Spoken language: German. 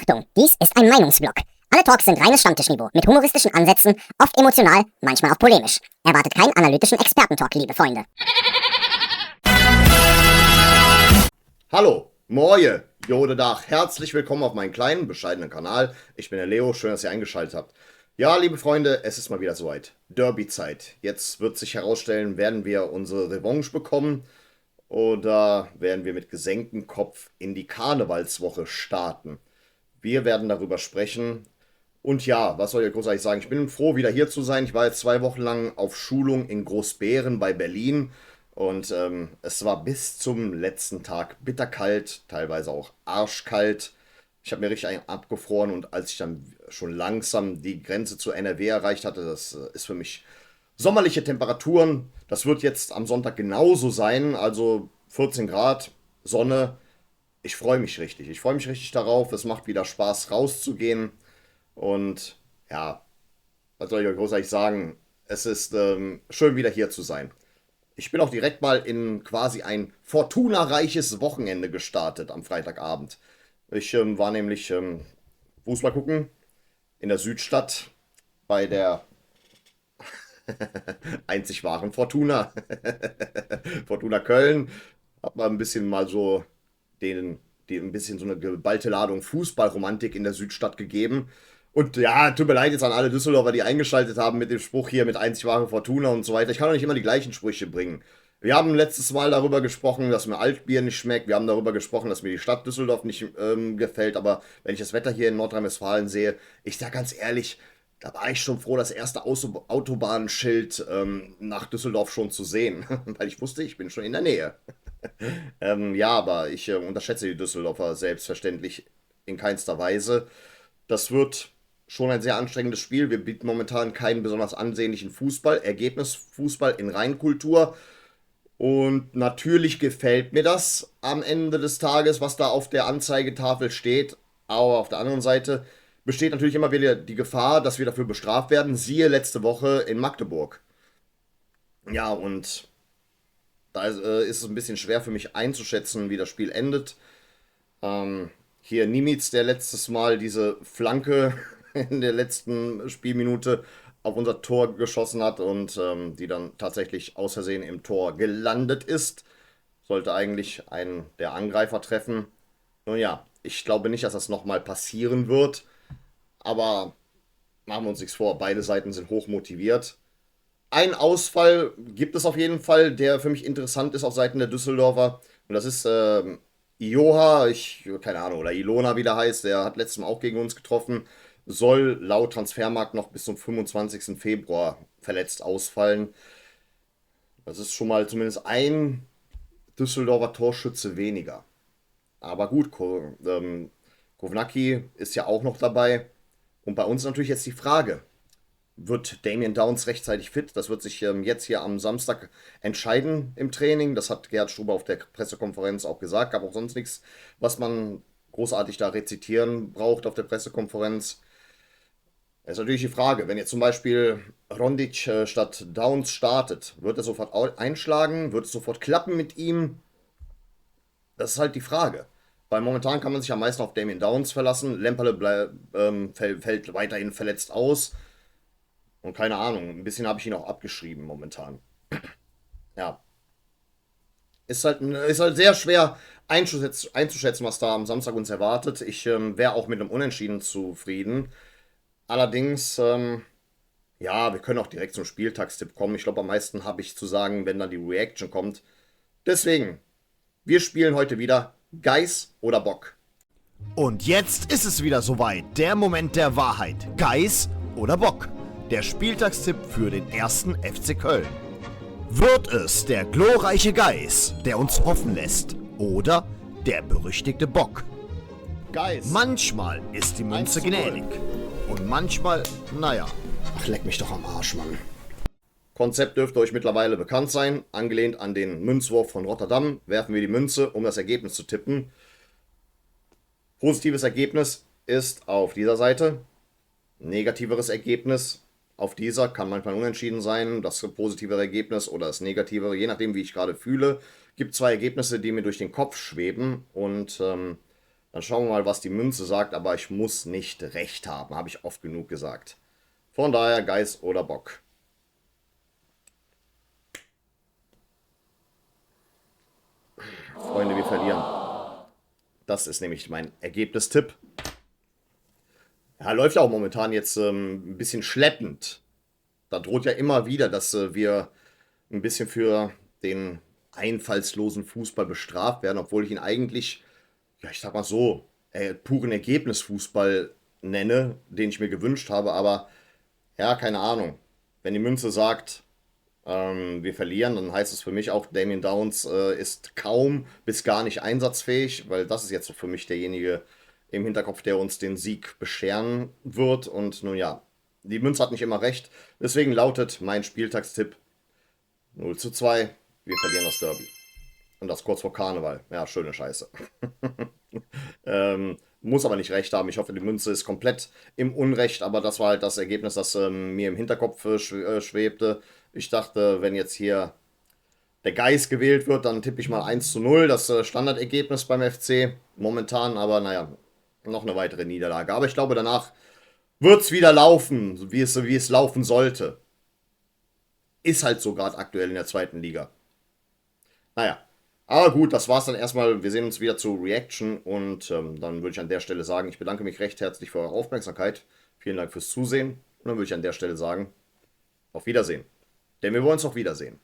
Achtung, dies ist ein Meinungsblock. Alle Talks sind reines Stammtischniveau, mit humoristischen Ansätzen, oft emotional, manchmal auch polemisch. Erwartet keinen analytischen Expertentalk, liebe Freunde. Hallo, Moje, Jodedach, herzlich willkommen auf meinen kleinen, bescheidenen Kanal. Ich bin der Leo, schön, dass ihr eingeschaltet habt. Ja, liebe Freunde, es ist mal wieder soweit. Derby-Zeit. Jetzt wird sich herausstellen, werden wir unsere Revanche bekommen oder werden wir mit gesenktem Kopf in die Karnevalswoche starten. Wir werden darüber sprechen. Und ja, was soll ich großartig sagen? Ich bin froh, wieder hier zu sein. Ich war jetzt 2 Wochen lang auf Schulung in Großbeeren bei Berlin. Und es war bis zum letzten Tag bitterkalt, teilweise auch arschkalt. Ich habe mir richtig einen abgefroren und als ich dann schon langsam die Grenze zu NRW erreicht hatte, das ist für mich sommerliche Temperaturen. Das wird jetzt am Sonntag genauso sein, also 14 Grad, Sonne. Ich freue mich richtig. Ich freue mich richtig darauf. Es macht wieder Spaß rauszugehen. Und ja, was soll ich euch großartig sagen? Es ist schön wieder hier zu sein. Ich bin auch direkt mal in quasi ein fortunareiches Wochenende gestartet am Freitagabend. Ich war nämlich Fußball gucken in der Südstadt bei der einzig wahren Fortuna. Fortuna Köln. Hab mal ein bisschen mal so ein bisschen so eine geballte Ladung Fußballromantik in der Südstadt gegeben. Und ja, tut mir leid jetzt an alle Düsseldorfer, die eingeschaltet haben mit dem Spruch hier mit einzig wahre Fortuna und so weiter. Ich kann doch nicht immer die gleichen Sprüche bringen. Wir haben letztes Mal darüber gesprochen, dass mir Altbier nicht schmeckt. Wir haben darüber gesprochen, dass mir die Stadt Düsseldorf nicht gefällt. Aber wenn ich das Wetter hier in Nordrhein-Westfalen sehe, ich sag ganz ehrlich, da war ich schon froh, das erste Autobahnschild nach Düsseldorf schon zu sehen. Weil ich wusste, ich bin schon in der Nähe. Ja, aber ich unterschätze die Düsseldorfer selbstverständlich in keinster Weise. Das wird schon ein sehr anstrengendes Spiel. Wir bieten momentan keinen besonders ansehnlichen Fußball, Ergebnisfußball in Reinkultur. Und natürlich gefällt mir das am Ende des Tages, was da auf der Anzeigetafel steht. Aber auf der anderen Seite besteht natürlich immer wieder die Gefahr, dass wir dafür bestraft werden. Siehe letzte Woche in Magdeburg. Ja, und da ist es ein bisschen schwer für mich einzuschätzen, wie das Spiel endet. Hier Nimitz, der letztes Mal diese Flanke in der letzten Spielminute auf unser Tor geschossen hat und die dann tatsächlich aus Versehen im Tor gelandet ist. Sollte eigentlich einen der Angreifer treffen. Nun ja, ich glaube nicht, dass das nochmal passieren wird. Aber machen wir uns nichts vor, beide Seiten sind hoch motiviert. Ein Ausfall gibt es auf jeden Fall, der für mich interessant ist auf Seiten der Düsseldorfer. Und das ist Ioha, keine Ahnung, oder Ilona, wie der heißt. Der hat letztes Mal auch gegen uns getroffen. Soll laut Transfermarkt noch bis zum 25. Februar verletzt ausfallen. Das ist schon mal zumindest ein Düsseldorfer Torschütze weniger. Aber gut, Kovnacki ist ja auch noch dabei. Und bei uns natürlich jetzt die Frage, wird Damien Downs rechtzeitig fit? Das wird sich jetzt hier am Samstag entscheiden im Training. Das hat Gerhard Struber auf der Pressekonferenz auch gesagt. Gab auch sonst nichts, was man großartig da rezitieren braucht auf der Pressekonferenz. Das ist natürlich die Frage, wenn jetzt zum Beispiel Rondic statt Downs startet, wird er sofort einschlagen? Wird es sofort klappen mit ihm? Das ist halt die Frage. Weil momentan kann man sich am meisten auf Damien Downs verlassen. Lemperle fällt weiterhin verletzt aus. Und keine Ahnung, ein bisschen habe ich ihn auch abgeschrieben momentan. Ja. Ist halt sehr schwer einzuschätzen, was da am Samstag uns erwartet. Ich wäre auch mit einem Unentschieden zufrieden. Allerdings, ja, wir können auch direkt zum Spieltagstipp kommen. Ich glaube, am meisten habe ich zu sagen, wenn dann die Reaction kommt. Deswegen, wir spielen heute wieder Geiß oder Bock. Und jetzt ist es wieder soweit. Der Moment der Wahrheit. Geiß oder Bock? Der Spieltagstipp für den ersten FC Köln. Wird es der glorreiche Geiß, der uns hoffen lässt? Oder der berüchtigte Bock? Geiß. Manchmal ist die Münze 1:0. gnädig. Und manchmal, naja. Ach, leck mich doch am Arsch, Mann. Konzept dürfte euch mittlerweile bekannt sein. Angelehnt an den Münzwurf von Rotterdam werfen wir die Münze, um das Ergebnis zu tippen. Positives Ergebnis ist auf dieser Seite. Negativeres Ergebnis auf dieser kann manchmal unentschieden sein. Das positivere Ergebnis oder das negativere, je nachdem wie ich gerade fühle. Gibt 2 Ergebnisse, die mir durch den Kopf schweben. Und Dann schauen wir mal, was die Münze sagt, aber ich muss nicht recht haben, habe ich oft genug gesagt. Von daher Geis oder Bock. Freunde, wir verlieren. Das ist nämlich mein Ergebnistipp. Ja, läuft ja auch momentan jetzt ein bisschen schleppend. Da droht ja immer wieder, dass wir ein bisschen für den einfallslosen Fußball bestraft werden, obwohl ich ihn eigentlich, ja, ich sag mal so, puren Ergebnisfußball nenne, den ich mir gewünscht habe. Aber ja, keine Ahnung. Wenn die Münze sagt, wir verlieren, dann heißt es für mich auch, Damien Downs ist kaum bis gar nicht einsatzfähig, weil das ist jetzt so für mich derjenige im Hinterkopf, der uns den Sieg bescheren wird. Und nun ja, die Münze hat nicht immer recht. Deswegen lautet mein Spieltagstipp 0:2. Wir verlieren das Derby. Und das kurz vor Karneval. Ja, schöne Scheiße. Muss aber nicht recht haben. Ich hoffe, die Münze ist komplett im Unrecht, aber das war halt das Ergebnis, das mir im Hinterkopf schwebte. Ich dachte, wenn jetzt hier der Geist gewählt wird, dann tippe ich mal 1:0, das Standardergebnis beim FC momentan, aber naja, noch eine weitere Niederlage. Aber ich glaube, danach wird es wieder laufen, wie es laufen sollte. Ist halt so gerade aktuell in der zweiten Liga. Naja, aber gut, das war's dann erstmal. Wir sehen uns wieder zu Reaction und dann würde ich an der Stelle sagen, ich bedanke mich recht herzlich für eure Aufmerksamkeit. Vielen Dank fürs Zusehen und dann würde ich an der Stelle sagen, auf Wiedersehen. Denn wir wollen uns auch wiedersehen.